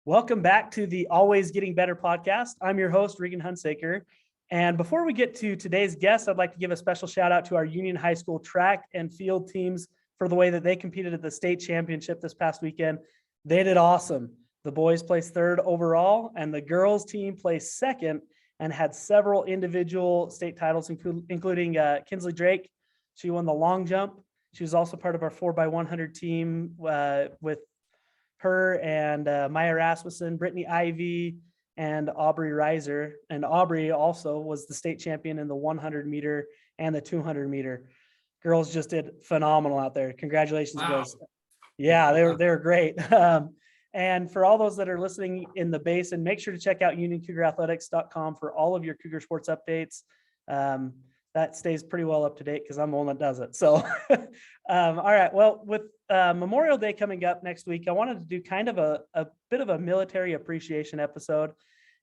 Welcome back to the Always Getting Better podcast. I'm your host, Regan Hunsaker. And before we get to today's guest, I'd like to give a special shout out to our Union High School track and field teams for the way that they competed at the state championship this past weekend. They did awesome. The boys placed third overall, and the girls team placed second and had several individual state titles, including Kinsley Drake. She won the long jump. She was also part of our 4x100 team with her and Maya Rasmussen, Brittany Ivy, and Aubrey Reiser. And Aubrey also was the state champion in the 100 meter and the 200 meter. Girls just did phenomenal out there. Congratulations, girls. Yeah, they were great. And for all those that are listening in the basin, make sure to check out unioncougaraathletics.com for all of your Cougar sports updates. That stays pretty well up to date because I'm the one that does it. So, all right. Well, with Memorial Day coming up next week, I wanted to do kind of a bit of a military appreciation episode.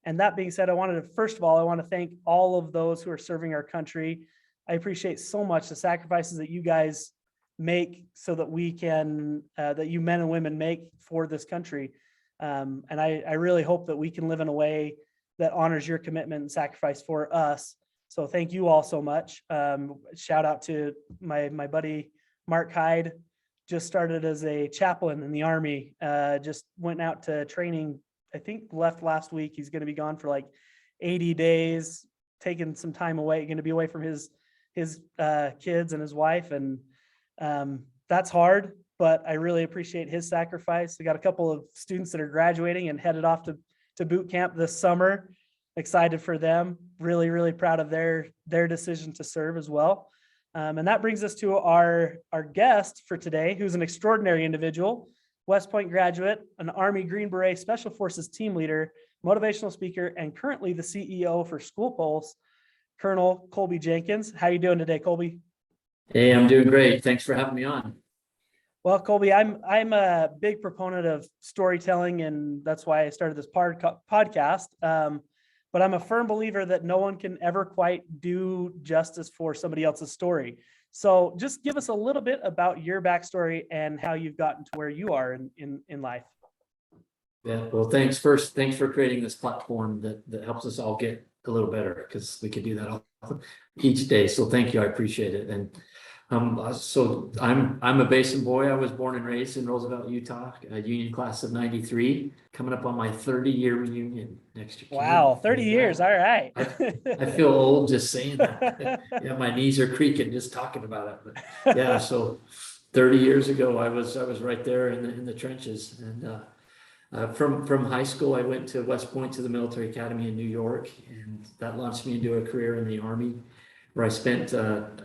And that being said, I want to thank all of those who are serving our country. I appreciate so much the sacrifices that you guys make so that we can, that you men and women make for this country. And I really hope that we can live in a way that honors your commitment and sacrifice for us. So thank you all so much. Shout out to my buddy, Mark Hyde, just started as a chaplain in the Army, just went out to training, I think left last week. He's going to be gone for like 80 days, taking some time away, going to be away from his kids and his wife. And that's hard, but I really appreciate his sacrifice. We got a couple of students that are graduating and headed off to boot camp this summer. Excited for them. Really, really proud of their decision to serve as well. And that brings us to our guest for today, who's an extraordinary individual, West Point graduate, an Army Green Beret Special Forces team leader, motivational speaker, and currently the CEO for School Pulse, Colonel Colby Jenkins. How you doing today, Colby? Hey, I'm doing great. Thanks for having me on. Well, Colby, I'm a big proponent of storytelling, and that's why I started this podcast. But I'm a firm believer that no one can ever quite do justice for somebody else's story. So just give us a little bit about your backstory and how you've gotten to where you are in life. Yeah, well, thanks for creating this platform that helps us all get a little better, because we could do that all, each day. So thank you. I appreciate it. And so I'm a Basin boy. I was born and raised in Roosevelt, Utah, a Union class of 93, coming up on my 30-year reunion next year. Wow, 30 years. All right. I feel old just saying that. Yeah, my knees are creaking just talking about it. But yeah, so 30 years ago, I was right there in the trenches. And from high school, I went to West Point to the military academy in New York, and that launched me into a career in the Army, where I spent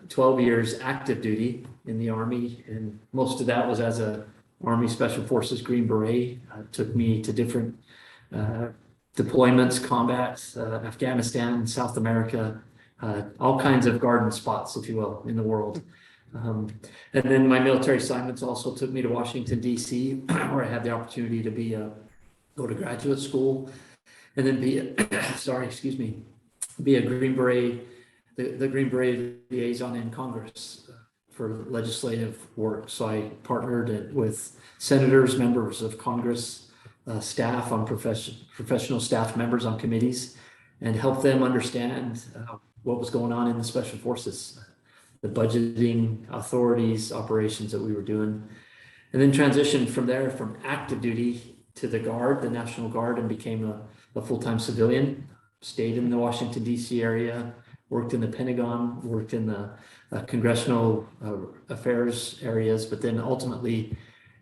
12 years active duty in the Army, and most of that was as a Army Special Forces Green Beret. Took me to different deployments, combats, Afghanistan, South America, all kinds of garden spots, if you will, in the world. And then my military assignments also took me to Washington, D.C., where I had the opportunity to go to graduate school, and then be a Green Beret, the Green Beret liaison in Congress for legislative work. So I partnered with senators, members of Congress, staff on professional staff members on committees, and helped them understand what was going on in the Special Forces, the budgeting, authorities, operations that we were doing, and then transitioned from there from active duty to the Guard, the National Guard, and became a full-time civilian. Stayed in the Washington, D.C. area, worked in the Pentagon, worked in the congressional affairs areas, but then ultimately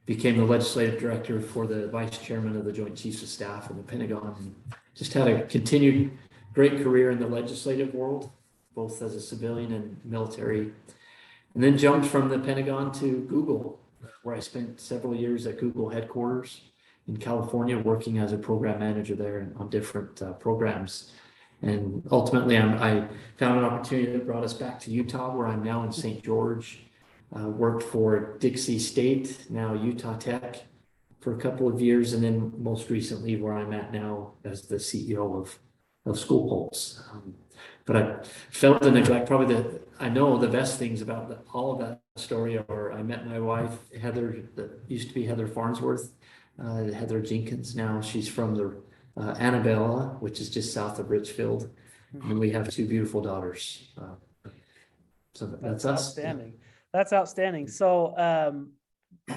became the legislative director for the vice chairman of the Joint Chiefs of Staff in the Pentagon. And just had a continued great career in the legislative world, both as a civilian and military. And then jumped from the Pentagon to Google, where I spent several years at Google headquarters in California, working as a program manager there on different programs. And ultimately, I found an opportunity that brought us back to Utah, where I'm now in St. George. Worked for Dixie State, now Utah Tech, for a couple of years, and then most recently where I'm at now as the CEO of School Pulse. But I felt the neglect. Probably I know the best things about all of that story are I met my wife, Heather, that used to be Heather Farnsworth, Heather Jenkins now. She's from the Annabella, which is just south of Richfield. And we have 2 beautiful daughters. So that's us. Outstanding. That's outstanding. So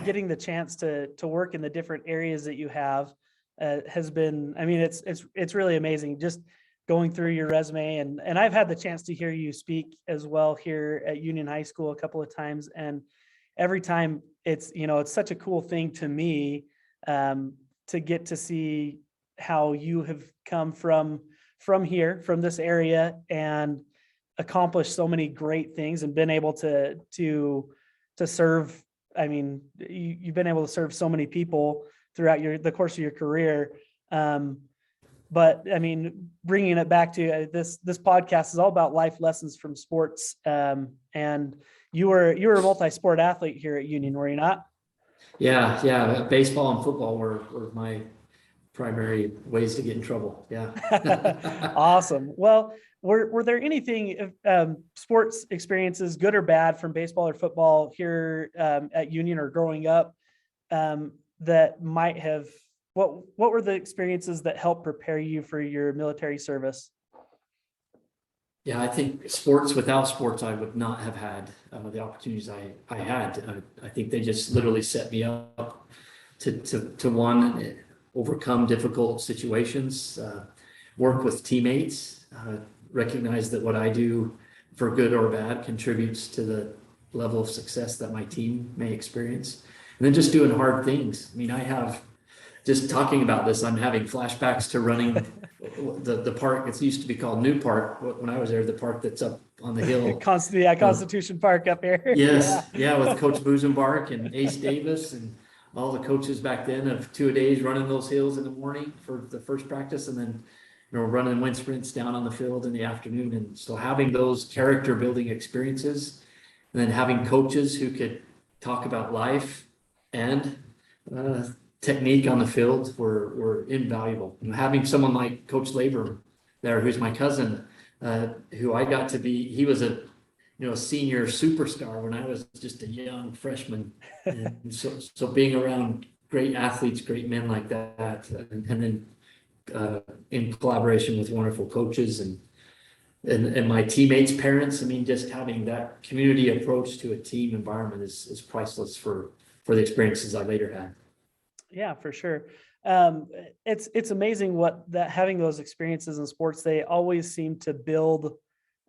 getting the chance to work in the different areas that you have has been, I mean, it's really amazing just going through your resume, and I've had the chance to hear you speak as well here at Union High School a couple of times, and every time it's such a cool thing to me to get to see how you have come from here, from this area, and accomplished so many great things and been able to serve. I mean, you've been able to serve so many people throughout the course of your career. But I mean, bringing it back to this podcast is all about life lessons from sports. And you were a multi-sport athlete here at Union, were you not? Yeah. Baseball and football were my primary ways to get in trouble. Yeah. Awesome. Well, were there anything sports experiences, good or bad, from baseball or football here at Union or growing up that might have, what were the experiences that helped prepare you for your military service? Yeah, I think without sports, I would not have had the opportunities I had. I think they just literally set me up to one, overcome difficult situations, work with teammates, recognize that what I do, for good or bad, contributes to the level of success that my team may experience. And then just doing hard things. I mean, just talking about this, I'm having flashbacks to running the park. It used to be called New Park when I was there, the park that's up on the hill. Constitution Park up here. Yes. Yeah. With Coach Busenbark and Ace Davis and all the coaches back then of 2-a-days running those hills in the morning for the first practice, and then running wind sprints down on the field in the afternoon. And so having those character building experiences, and then having coaches who could talk about life and technique on the field were invaluable. Having someone like Coach Labor there, who's my cousin, who I got to be, he was a senior superstar when I was just a young freshman. And so being around great athletes, great men like that, and then in collaboration with wonderful coaches and my teammates' parents. I mean, just having that community approach to a team environment is priceless for the experiences I later had. Yeah, for sure. It's amazing having those experiences in sports, they always seem to build,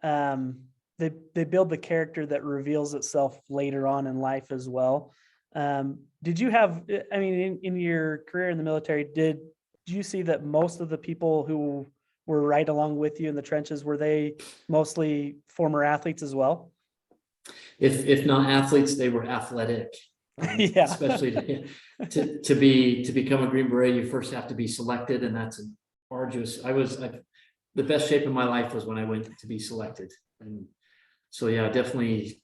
they build the character that reveals itself later on in life as well. Did you have, I mean, in your career in the military, did you see that most of the people who were right along with you in the trenches, were they mostly former athletes as well? If not athletes, they were athletic. Yeah. Especially to become a Green Beret, you first have to be selected, and that's an arduous. The best shape of my life was when I went to be selected, and so yeah, definitely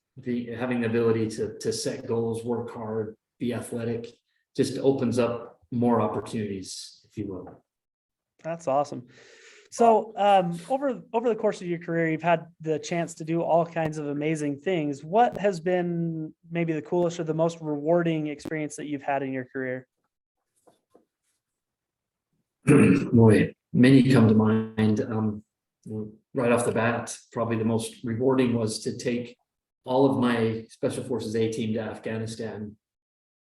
having the ability to set goals, work hard, be athletic, just opens up more opportunities, if you will. That's awesome. So over the course of your career, you've had the chance to do all kinds of amazing things. What has been maybe the coolest or the most rewarding experience that you've had in your career? Boy, many come to mind. Right off the bat, probably the most rewarding was to take all of my Special Forces A team to Afghanistan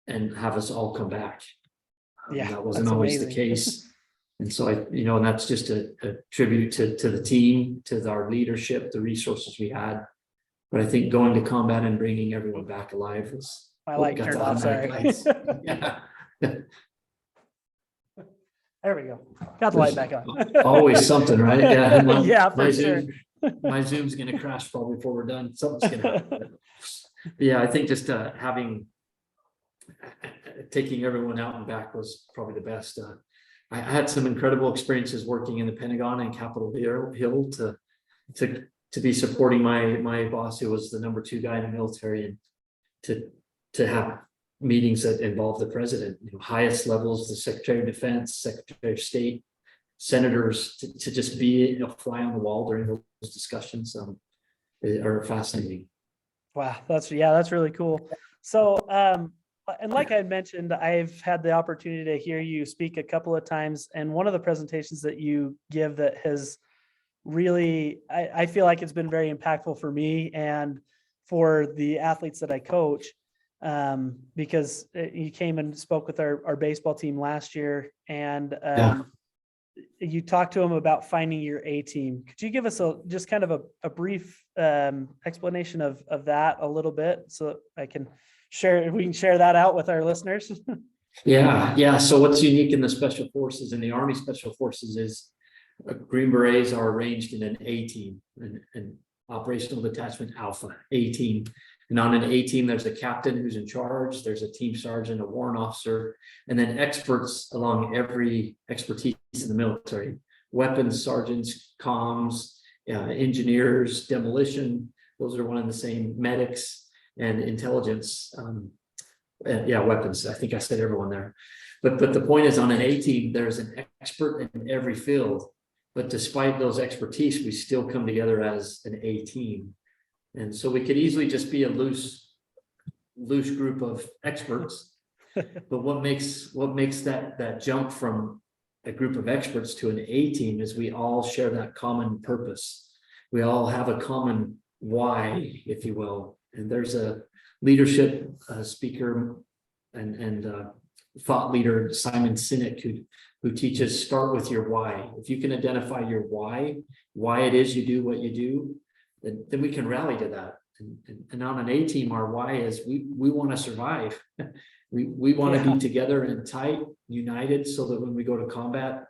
and have us all come back. Yeah, that wasn't always the case. And so and that's just a tribute to the team, to our leadership, the resources we had. But I think going to combat and bringing everyone back alive was. My light turned off, sorry. Yeah. There we go. Got the light back on. Always something, right? Yeah. Yeah, for sure. My Zoom's going to crash probably before we're done. Something's going to happen. Yeah, I think just taking everyone out and back was probably the best. I had some incredible experiences working in the Pentagon and Capitol Hill to be supporting my boss, who was the number 2 guy in the military, and to have meetings that involve the president, highest levels, the Secretary of Defense, Secretary of State, senators, to just be a fly on the wall during those discussions are fascinating. Wow, that's really cool. So and like I mentioned, I've had the opportunity to hear you speak a couple of times, and one of the presentations that you give that has really, I feel like it's been very impactful for me and for the athletes that I coach, because you came and spoke with our baseball team last year, and Yeah. you talked to them about finding your A team. Could you give us just kind of a brief explanation of that a little bit, so that we can share that out with our listeners? Yeah. So what's unique in the Special Forces and the Army Special Forces is Green Berets are arranged in an A team, an operational detachment alpha A team. And on an A team, there's a captain who's in charge, there's a team sergeant, a warrant officer, and then experts along every expertise in the military: weapons sergeants, comms, engineers, demolition. Those are one and the same, medics and intelligence. Weapons. I think I said everyone there. But the point is, on an A team, there's an expert in every field. But despite those expertise, we still come together as an A team. And so we could easily just be a loose group of experts. But what makes that jump from a group of experts to an A team is we all share that common purpose. We all have a common why, if you will. And there's a leadership speaker and thought leader, Simon Sinek, who teaches start with your why. If you can identify your why it is you do what you do, then we can rally to that. And on an A team, our why is we want to survive. We want to be together and tight, united, so that when we go to combat,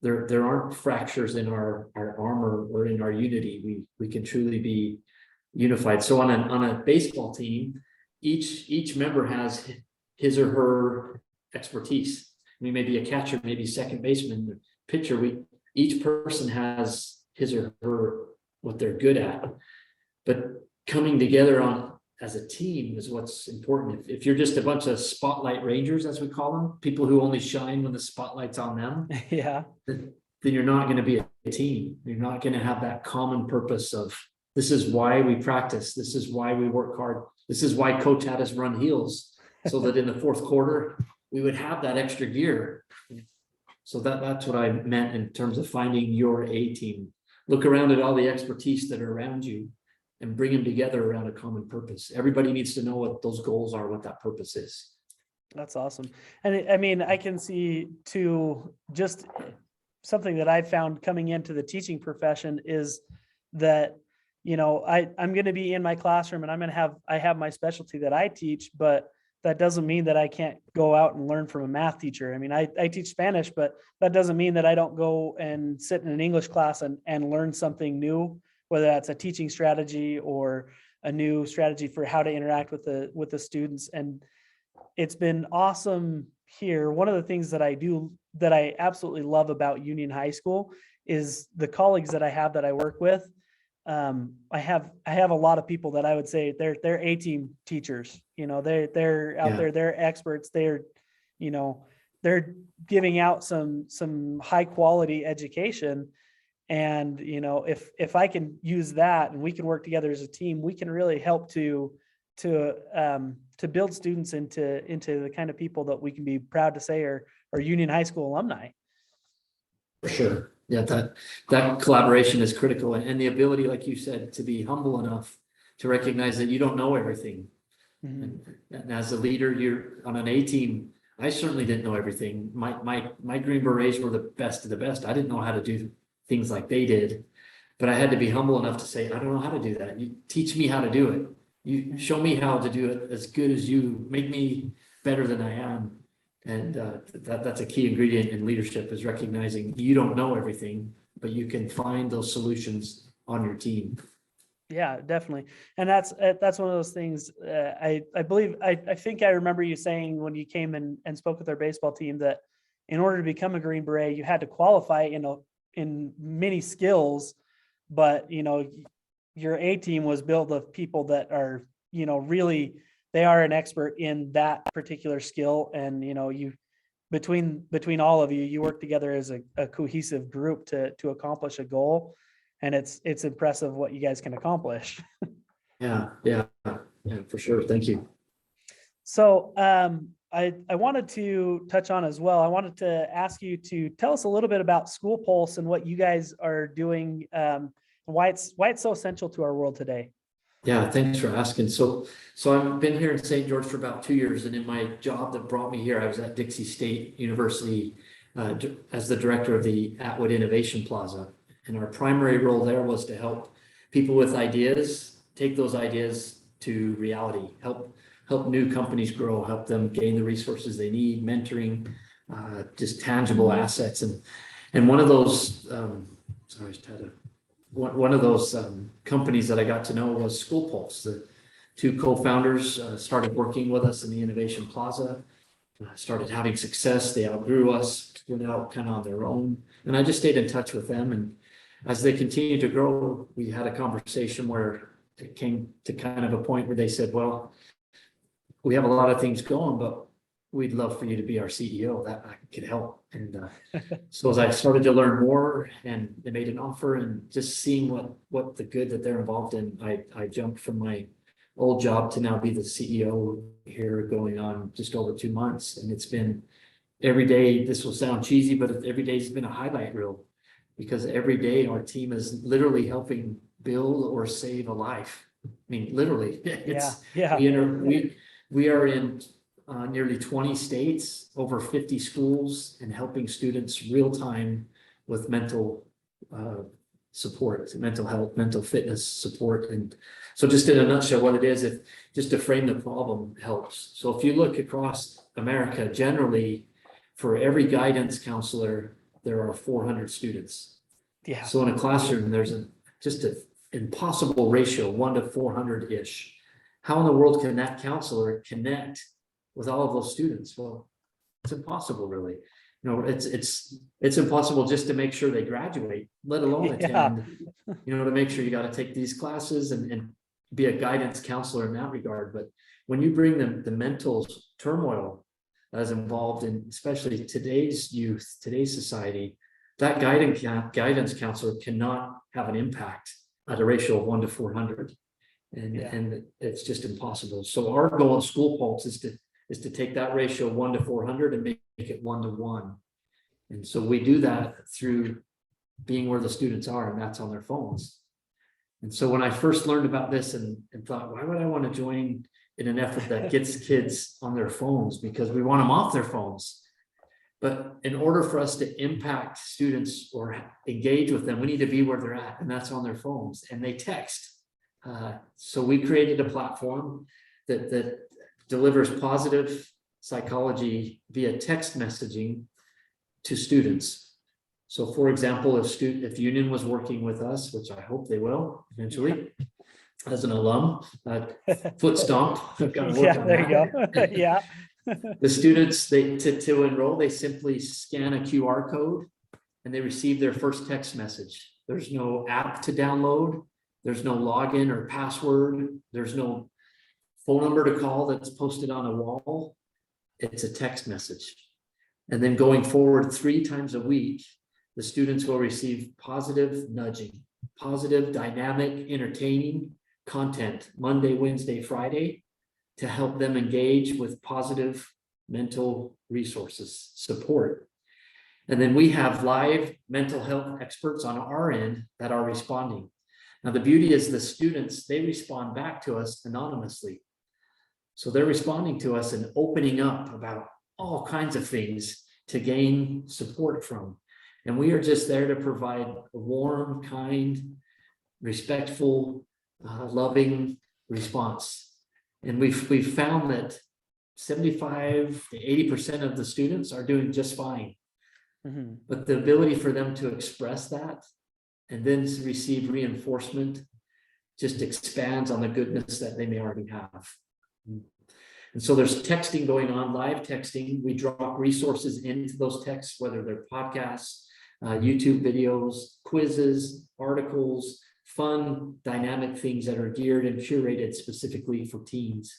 there aren't fractures in our armor or in our unity. We can truly be unified. So on a baseball team, each member has his or her expertise. We may be a catcher, maybe second baseman, pitcher. Each person has his or her what they're good at, but coming together as a team is what's important. If you're just a bunch of spotlight rangers, as we call them, people who only shine when the spotlight's on them, then you're not going to be a team. You're not going to have that common purpose of this is why we practice. This is why we work hard. This is why coach had us run heels, so that in the fourth quarter, we would have that extra gear. So that's what I meant in terms of finding your A team. Look around at all the expertise that are around you and bring them together around a common purpose. Everybody needs to know what those goals are, what that purpose is. That's awesome. And I mean, I can see too, just something that I've found coming into the teaching profession is that, I'm going to be in my classroom and I have my specialty that I teach, but that doesn't mean that I can't go out and learn from a math teacher. I mean, I teach Spanish, but that doesn't mean that I don't go and sit in an English class and learn something new, whether that's a teaching strategy or a new strategy for how to interact with the students. And it's been awesome here. One of the things that I do that I absolutely love about Union High School is the colleagues that I have that I work with. I have a lot of people that I would say they're A team teachers. They're out there, they're experts. They're giving out some high quality education. And if I can use that and we can work together as a team, we can really help to build students into the kind of people that we can be proud to say are Union High School alumni. For sure. Yeah, that collaboration is critical, and the ability, like you said, to be humble enough to recognize that you don't know everything. Mm-hmm. And as a leader, you're on an A team. I certainly didn't know everything. My Green Berets were the best of the best. I didn't know how to do things like they did, but I had to be humble enough to say, I don't know how to do that. You teach me how to do it. You show me how to do it as good as you. Make me better than I am. And that's a key ingredient in leadership, is recognizing you don't know everything, but you can find those solutions on your team. Yeah, definitely. And that's one of those things. I believe, I think I remember you saying when you came and spoke with our baseball team that in order to become a Green Beret, you had to qualify in many skills, but your A team was built of people that are really, they are an expert in that particular skill. And, you, between all of you, you work together as a cohesive group to accomplish a goal. And it's impressive what you guys can accomplish. Yeah, for sure. Thank you. So I wanted to touch on as well. I wanted to ask you to tell us a little bit about School Pulse and what you guys are doing, and why it's so essential to our world today. Yeah, thanks for asking. So I've been here in St. George for about 2 years, and in my job that brought me here, I was at Dixie State University as the director of the Atwood Innovation Plaza. And our primary role there was to help people with ideas, take those ideas to reality, help new companies grow, help them gain the resources they need, mentoring, just tangible assets. And one of those, sorry, I just had a one of those companies that I got to know was School Pulse. The two co-founders started working with us in the Innovation Plaza, started having success. They outgrew us, went out kind of on their own. And I just stayed in touch with them. And as they continued to grow, we had a conversation where it came to kind of a point where they said, well, we have a lot of things going, but we'd love for you to be our CEO. That I could help. And so as I started to learn more, and they made an offer, and just seeing what the good that they're involved in, I jumped from my old job to now be the CEO here, going on just over 2 months. And it's been every day. This will sound cheesy, but every day has been a highlight reel, because every day our team is literally helping build or save a life. I mean, literally. We are in nearly 20 states, over 50 schools, and helping students real time with mental support, mental health, mental fitness support. And so just in a nutshell, what it is, if just to frame the problem helps. So if you look across America, generally for every guidance counselor, there are 400 students. Yeah. So in a classroom, there's just an impossible ratio, 1 to 400-ish. How in the world can that counselor connect with all of those students? Well, it's impossible, really. You know, it's impossible just to make sure they graduate, let alone attend, you know, to make sure you got to take these classes and be a guidance counselor in that regard. But when you bring the mental turmoil that is involved in, especially today's youth, today's society, that guidance counselor cannot have an impact at a ratio of 1 to 400. And it's just impossible. So our goal in School Pulse is to take that ratio 1 to 400 and make it 1 to 1. And so we do that through being where the students are, and that's on their phones. And so when I first learned about this and thought, why would I want to join in an effort that gets kids on their phones? Because we want them off their phones. But in order for us to impact students or engage with them, we need to be where they're at, and that's on their phones, and they text. So we created a platform that delivers positive psychology via text messaging to students. So for example, if Union was working with us, which I hope they will eventually, as an alum, foot stomp. Yeah, there you go. Yeah. The students, to enroll, they simply scan a QR code and they receive their first text message. There's no app to download. There's no login or password. There's no phone number to call that's posted on a wall. It's a text message. And then going forward 3 times a week, the students will receive positive nudging, positive, dynamic, entertaining content, Monday, Wednesday, Friday, to help them engage with positive mental resources, support. And then we have live mental health experts on our end that are responding. Now, the beauty is the students, they respond back to us anonymously. So they're responding to us and opening up about all kinds of things to gain support from. And we are just there to provide a warm, kind, respectful, loving response. And we've found that 75 to 80% of the students are doing just fine. Mm-hmm. But the ability for them to express that and then receive reinforcement just expands on the goodness that they may already have. And so there's texting going on, live texting. We drop resources into those texts, whether they're podcasts, YouTube videos, quizzes, articles, fun, dynamic things that are geared and curated specifically for teens.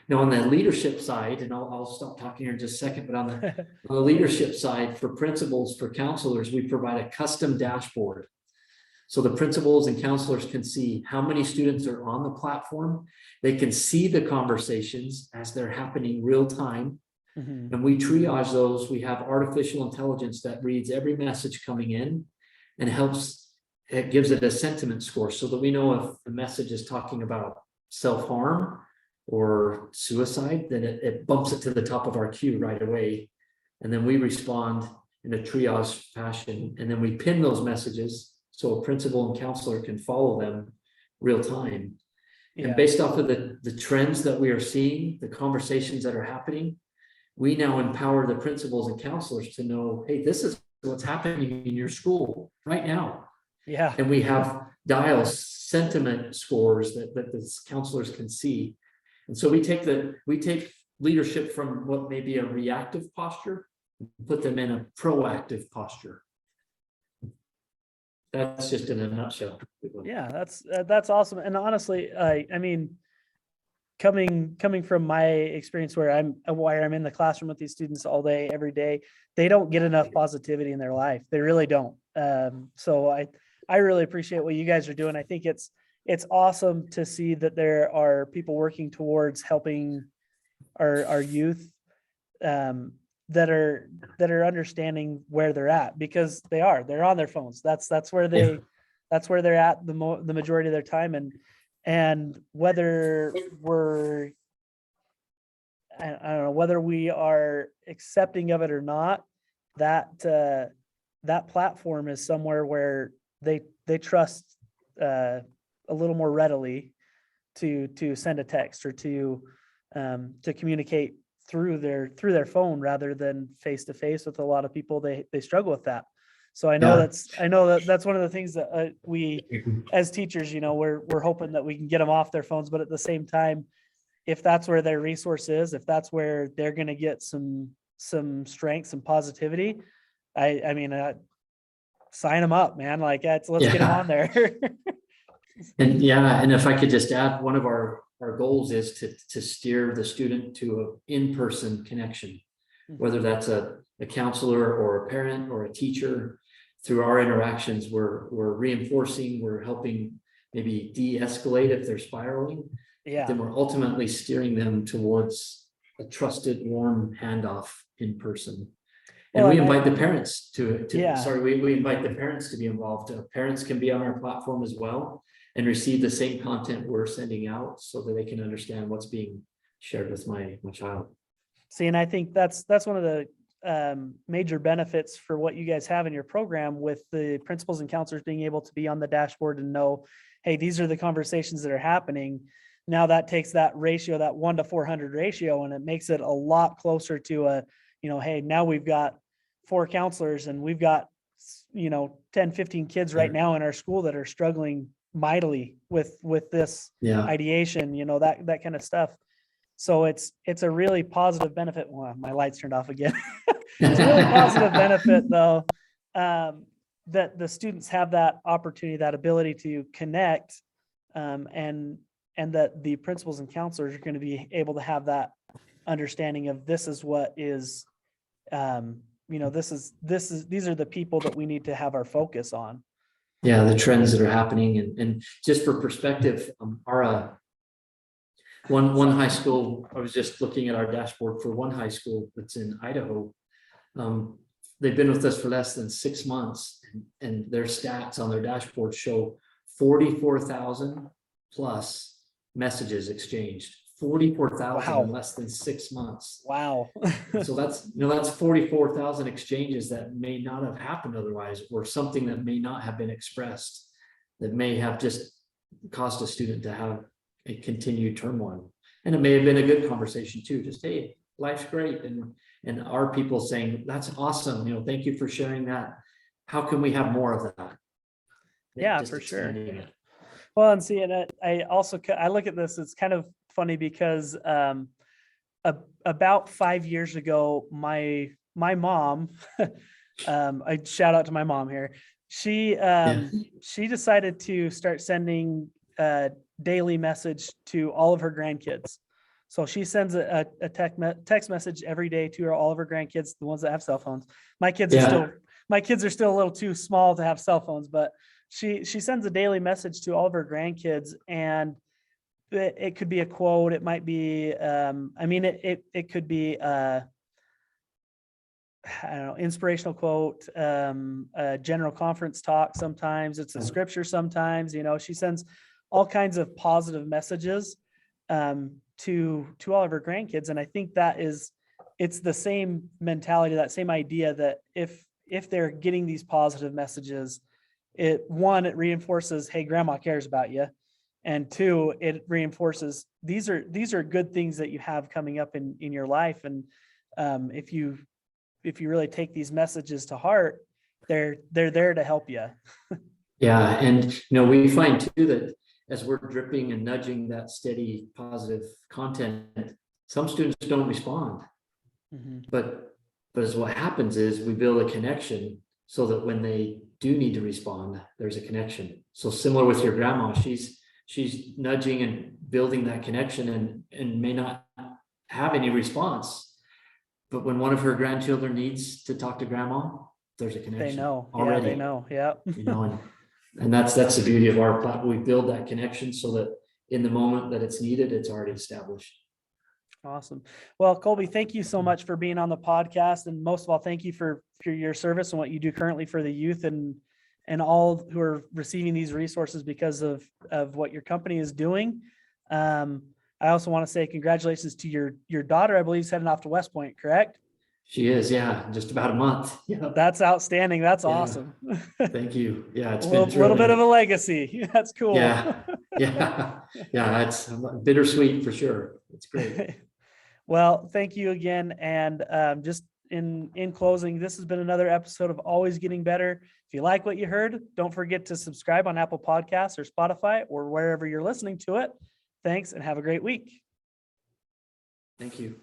Now, on the leadership side, and I'll stop talking here in just a second, but on the leadership side, for principals, for counselors, we provide a custom dashboard. So the principals and counselors can see how many students are on the platform. They can see the conversations as they're happening real time. Mhm. And we triage those. We have artificial intelligence that reads every message coming in and it gives it a sentiment score so that we know if the message is talking about self-harm or suicide, then it bumps it to the top of our queue right away. And then we respond in a triage fashion. And then we pin those messages so a principal and counselor can follow them real time. Yeah. And based off of the trends that we are seeing, the conversations that are happening, we now empower the principals and counselors to know, hey, this is what's happening in your school right now. Yeah. And we have dial sentiment scores that the counselors can see. And so we take leadership from what may be a reactive posture, put them in a proactive posture. That's just in a nutshell. Yeah, that's awesome. And honestly, I mean, coming from my experience where I'm in the classroom with these students all day, every day, they don't get enough positivity in their life. They really don't. So I really appreciate what you guys are doing. I think it's awesome to see that there are people working towards helping our youth that are understanding where they're at, because they're on their phones. That's where they're at the majority of their time. And whether we're, I don't know, whether we are accepting of it or not, that platform is somewhere where they trust a little more readily to send a text or to communicate through their phone rather than face to face. With a lot of people, they struggle with that. So I know that's one of the things that we as teachers, we're hoping that we can get them off their phones, but at the same time, if that's where their resource is, if that's where they're going to get some strength, some positivity, I mean, sign them up, man. Like let's get them on there. And if I could just add, one of our goals is to steer the student to an in-person connection, whether that's a counselor or a parent or a teacher. Through our interactions, we're reinforcing, we're helping maybe de-escalate if they're spiraling. Yeah. Then we're ultimately steering them towards a trusted, warm handoff in person. And we invite the parents to we invite the parents to be involved. Parents can be on our platform as well and receive the same content we're sending out so that they can understand what's being shared with my child. See, and I think that's one of the major benefits for what you guys have in your program, with the principals and counselors being able to be on the dashboard and know, hey, these are the conversations that are happening. Now that takes that ratio, that 1 to 400 ratio, and it makes it a lot closer to hey, now we've got 4 counselors and we've got 10, 15 kids right now in our school that are struggling mightily with this ideation, that kind of stuff. So it's a really positive benefit. Well, my lights turned off again. It's a really positive benefit, though, that the students have that opportunity, that ability to connect, and that the principals and counselors are going to be able to have that understanding of this is what is, these are the people that we need to have our focus on. Yeah, the trends that are happening, and just for perspective, our one high school, I was just looking at our dashboard for one high school that's in Idaho. They've been with us for less than 6 months, and their stats on their dashboard show 44,000 plus messages exchanged. 44,000 in less than 6 months. Wow. So that's 44,000 exchanges that may not have happened otherwise, or something that may not have been expressed, that may have just caused a student to have a continued turmoil. And it may have been a good conversation too, just, hey, life's great. And our people saying, that's awesome. Thank you for sharing that. How can we have more of that? Yeah, for sure. Well, and see, and I look at this, it's kind of funny because about 5 years ago, my mom, I shout out to my mom here. She decided to start sending daily message to all of her grandkids. So she sends a text message every day to all of her grandkids, the ones that have cell phones. My kids are still a little too small to have cell phones, but she sends a daily message to all of her grandkids, and it could be a quote. It might be, it could be, I don't know, inspirational quote, a general conference talk. Sometimes it's a scripture. Sometimes, she sends all kinds of positive messages to all of her grandkids. And I think it's the same mentality, that same idea, that if they're getting these positive messages, it reinforces, hey, grandma cares about you. And two, it reinforces these are good things that you have coming up in your life. And if you really take these messages to heart, they're there to help you. Yeah. And, we find too that as we're dripping and nudging that steady positive content, some students don't respond. Mm-hmm. But as what happens is we build a connection so that when they do need to respond, there's a connection. So similar with your grandma, she's nudging and building that connection and may not have any response. But when one of her grandchildren needs to talk to grandma, there's a connection. They know. Already. Yeah, they know. Yeah. And that's the beauty of our platform. We build that connection so that in the moment that it's needed, it's already established. Awesome. Well, Colby, thank you so much for being on the podcast. And most of all, thank you for your service and what you do currently for the youth and all who are receiving these resources because of what your company is doing. I also want to say congratulations to your daughter. I believe is heading off to West Point, correct? She is, yeah, just about a month. Yeah, that's outstanding. That's awesome. Thank you. Yeah, it's a been little bit of a legacy. That's cool. Yeah. It's bittersweet for sure. It's great. Well, thank you again. And just in closing, this has been another episode of Always Getting Better. If you like what you heard, don't forget to subscribe on Apple Podcasts or Spotify or wherever you're listening to it. Thanks and have a great week. Thank you.